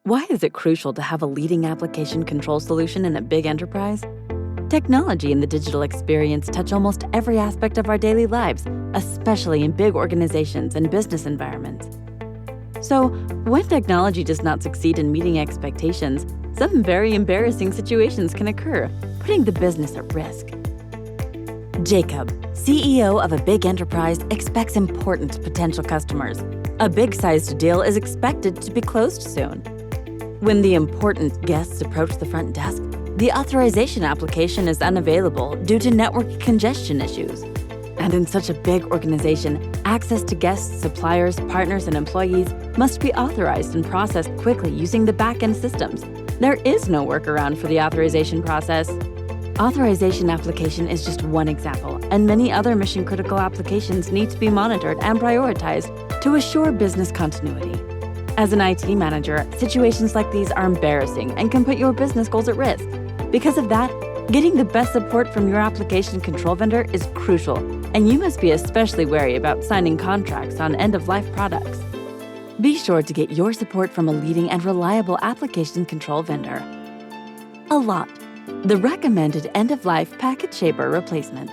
Why is it crucial to have a leading application control solution in a big enterprise? Technology and the digital experience touch almost every aspect of our daily lives, especially in big organizations and business environments. So, when technology does not succeed in meeting expectations, some very embarrassing situations can occur, putting the business at risk. Jacob, CEO of a big enterprise, expects important potential customers. A big-sized deal is expected to be closed soon. When the important guests approach the front desk, the authorization application is unavailable due to network congestion issues. And in such a big organization, access to guests, suppliers, partners, and employees must be authorized and processed quickly using the back-end systems. There is no workaround for the authorization process. Authorization application is just one example, and many other mission-critical applications need to be monitored and prioritized to assure business continuity. As an IT manager, situations like these are embarrassing and can put your business goals at risk. Because of that, getting the best support from your application control vendor is crucial, and you must be especially wary about signing contracts on end-of-life products. Be sure to get your support from a leading and reliable application control vendor. Allot, the recommended end-of-life PacketShaper replacement.